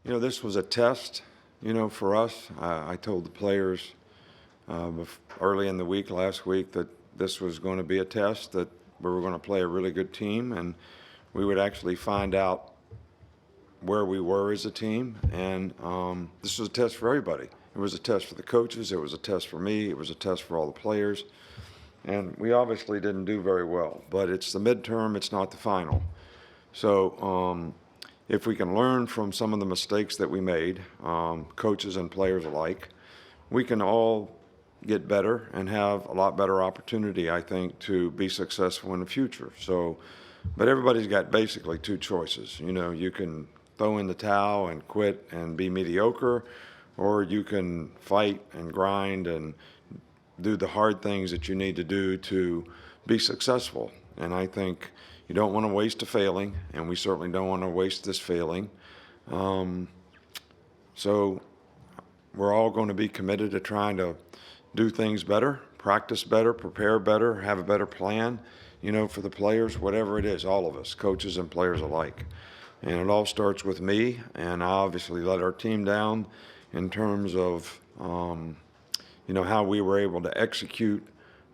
This was a test, for us. I told the players early in the week, last week, that this was going to be a test, that we were going to play a really good team, and we would actually find out where we were as a team. And this was a test for everybody. It was a test for the coaches. It was a test for me. It was a test for all the players. And we obviously didn't do very well. But it's the midterm. It's not the final. So if we can learn from some of the mistakes that we made, coaches and players alike, we can all get better and have a lot better opportunity, I think, to be successful in the future. So, but everybody's got basically two choices. You can throw in the towel and quit and be mediocre, or you can fight and grind and do the hard things that you need to do to be successful. And I think you don't want to waste a failing, and we certainly don't want to waste this failing. So we're all going to be committed to trying to do things better, practice better, prepare better, have a better plan, for the players, whatever it is, all of us, coaches and players alike. And it all starts with me, and I obviously let our team down in terms of, how we were able to execute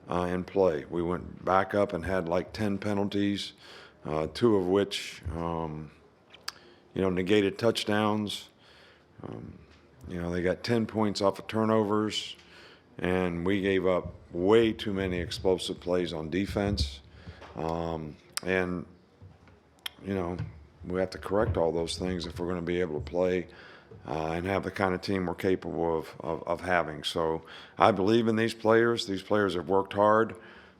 and play. We went back up and had like 10 penalties, 2 of which, negated touchdowns. They got 10 points off of turnovers, and we gave up way too many explosive plays on defense. We have to correct all those things if we're going to be able to play and have the kind of team we're capable of having. So I believe in these players. These players have worked hard.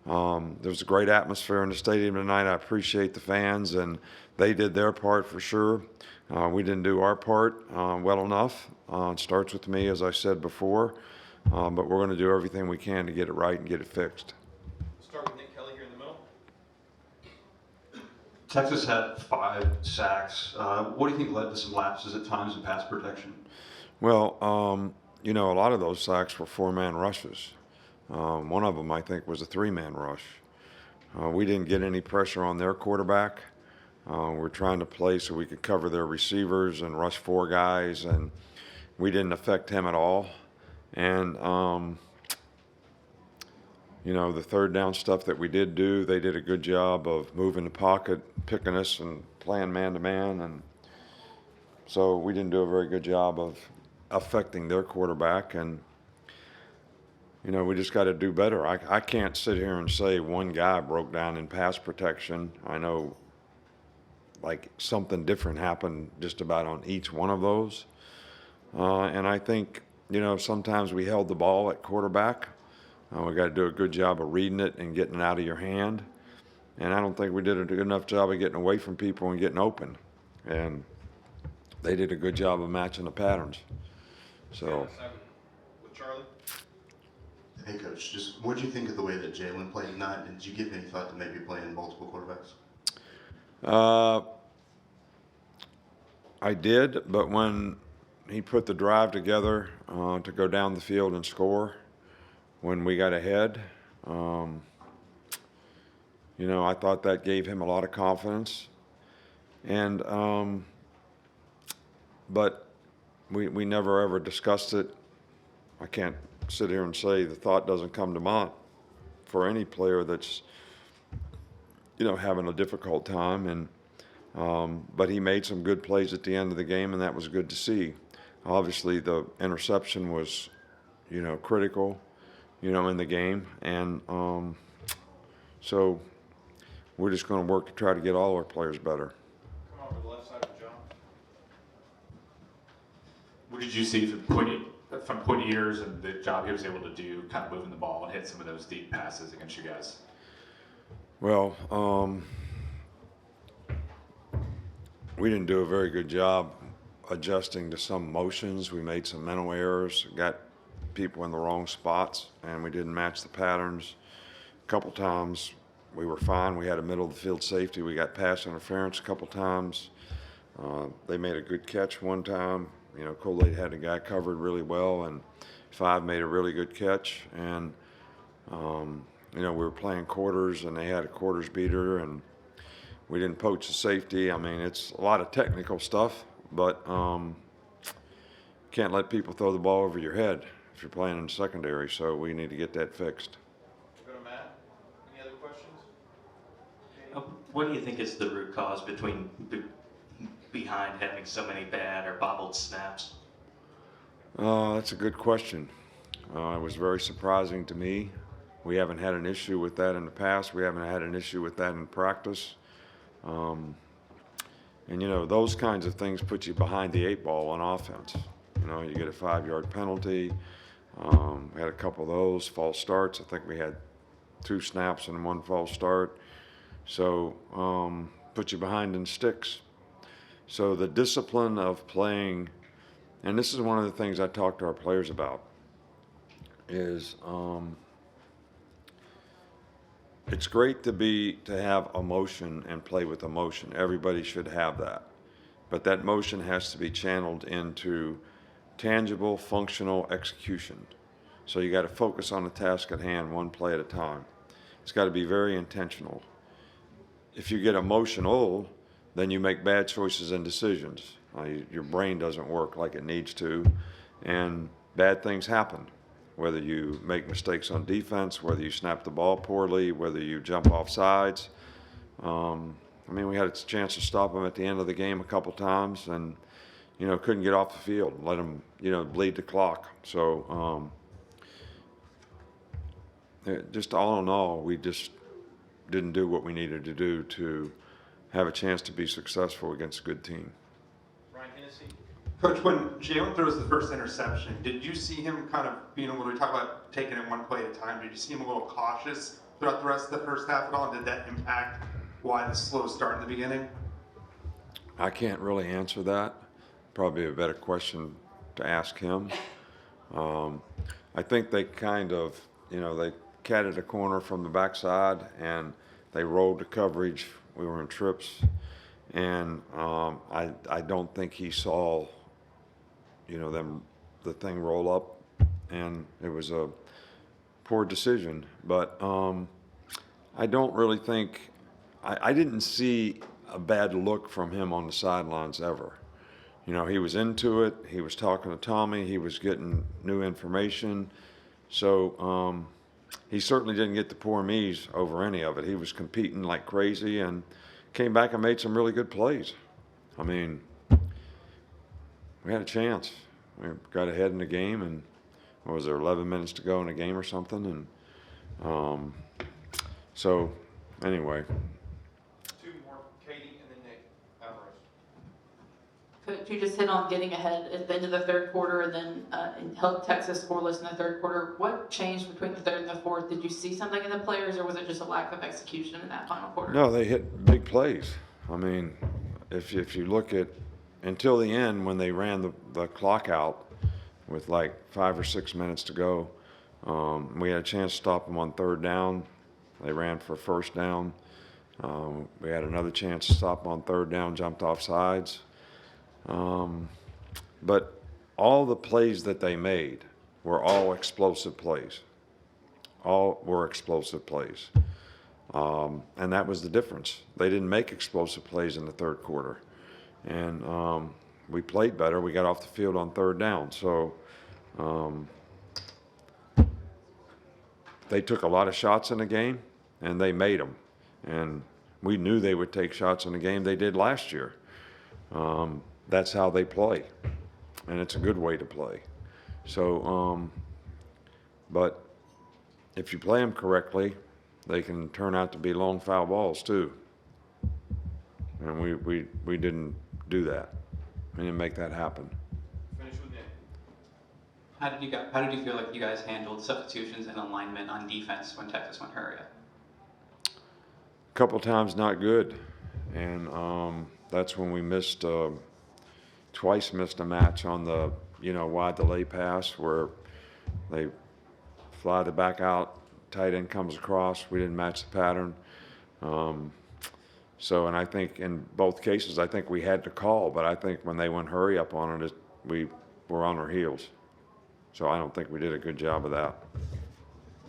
There was a great atmosphere in the stadium tonight. I appreciate the fans, and they did their part for sure. We didn't do our part well enough. It starts with me, as I said before, but we're going to do everything we can to get it right and get it fixed. Start with Nick Kelly here in the middle. Texas had 5 sacks. What do you think led to some lapses at times in pass protection? Well, a lot of those sacks were 4-man rushes. One of them, I think, was a 3-man rush. We didn't get any pressure on their quarterback. We're trying to play so we could cover their receivers and rush 4 guys, and we didn't affect him at all. And, the third down stuff that we did do, they did a good job of moving the pocket, picking us, and playing man-to-man. And so we didn't do a very good job of affecting their quarterback. And, we just got to do better. I can't sit here and say one guy broke down in pass protection. I know, like, something different happened just about on each one of those. And I think, sometimes we held the ball at quarterback. We got to do a good job of reading it and getting it out of your hand. And I don't think we did a good enough job of getting away from people and getting open. And they did a good job of matching the patterns. So. With Charlie. Hey, Coach, just what did you think of the way that Jalen played tonight? And did you give any thought to maybe playing multiple quarterbacks? I did, but when he put the drive together to go down the field and score, when we got ahead, I thought that gave him a lot of confidence. And but we never ever discussed it. I can't sit here and say the thought doesn't come to mind for any player that's having a difficult time. And but he made some good plays at the end of the game, and that was good to see. Obviously, the interception was critical in the game. And so we're just going to work to try to get all our players better. Come over to the left side of John. What did you see from Quinn Ewers and the job he was able to do, kind of moving the ball and hit some of those deep passes against you guys? Well, we didn't do a very good job adjusting to some motions. We made some mental errors, got people in the wrong spots, and we didn't match the patterns. A couple times we were fine. We had a middle of the field safety. We got pass interference a couple times. They made a good catch one time. Colade had a guy covered really well, and 5 made a really good catch. And we were playing quarters, and they had a quarters beater, and we didn't poach the safety. I mean, it's a lot of technical stuff, but can't let people throw the ball over your head if you're playing in the secondary, so we need to get that fixed. We'll go to Matt. Any other questions? What do you think is the root cause behind having so many bad or bobbled snaps? That's a good question. It was very surprising to me. We haven't had an issue with that in the past. We haven't had an issue with that in practice. And, you know, those kinds of things put you behind the 8 ball on offense. You know, you get a 5-yard penalty. We had a couple of those false starts. I think we had 2 snaps and 1 false start. So put you behind in sticks. So the discipline of playing, and this is one of the things I talk to our players about, is it's great to have emotion and play with emotion. Everybody should have that. But that motion has to be channeled into tangible, functional execution. So you got to focus on the task at hand, one play at a time. It's got to be very intentional. If you get emotional, then you make bad choices and decisions. Your brain doesn't work like it needs to, and bad things happen. Whether you make mistakes on defense, whether you snap the ball poorly, whether you jump off sides. I mean, we had a chance to stop them at the end of the game a couple times, and you know, couldn't get off the field, let them, you know, bleed the clock. So just all in all, we just didn't do what we needed to do to have a chance to be successful against a good team. Ryan Hennessy. Coach, when Jalen throws the first interception, did you see him kind of being able to talk about taking it one play at a time? Did you see him a little cautious throughout the rest of the first half at all? And did that impact why the slow start in the beginning? I can't really answer that. Probably a better question to ask him. I think they kind of, you know, they catted a corner from the backside and they rolled the coverage. We were in trips, and I don't think he saw, you know, the thing roll up, and it was a poor decision. But I don't really think I didn't see a bad look from him on the sidelines ever. You know, he was into it. He was talking to Tommy. He was getting new information. So he certainly didn't get the poor me's over any of it. He was competing like crazy and came back and made some really good plays. I mean, we had a chance. We got ahead in the game, and what was there, 11 minutes to go in the game or something? And so anyway. 2 more, Katie and then Nick Alvarez. Could you just hit on getting ahead at the end of the third quarter and then and help Texas scoreless in the third quarter? What changed between the third and the fourth? Did you see something in the players, or was it just a lack of execution in that final quarter? No, they hit big plays. I mean, if you look at until the end when they ran the clock out with like 5 or 6 minutes to go, we had a chance to stop them on third down. They ran for first down. We had another chance to stop them on third down, jumped off sides. But all the plays that they made were all explosive plays. All were explosive plays. And that was the difference. They didn't make explosive plays in the third quarter. And we played better. We got off the field on third down. So they took a lot of shots in the game, and they made them. And we knew they would take shots in the game. They did last year. That's how they play, and it's a good way to play. So, but if you play them correctly, they can turn out to be long foul balls too. And we didn't do that. We didn't make that happen. Finish with Nick. How did you feel like you guys handled substitutions and alignment on defense when Texas went hurry up? A couple times not good, and that's when we missed. Twice missed a match on the, you know, wide delay pass where they fly the back out, tight end comes across. We didn't match the pattern. So, and I think in both cases, I think we had to call, but I think when they went hurry up on it, we were on our heels. So I don't think we did a good job of that.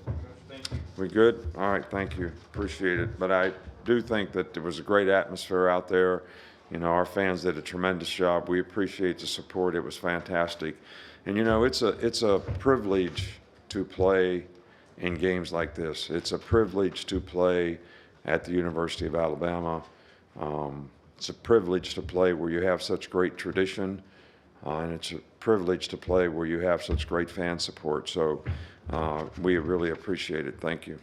Coach, thank you. We good? All right, thank you. Appreciate it. But I do think that there was a great atmosphere out there. You know, our fans did a tremendous job. We appreciate the support. It was fantastic. And, you know, it's a privilege to play in games like this. It's a privilege to play at the University of Alabama. It's a privilege to play where you have such great tradition, and it's a privilege to play where you have such great fan support. So we really appreciate it. Thank you.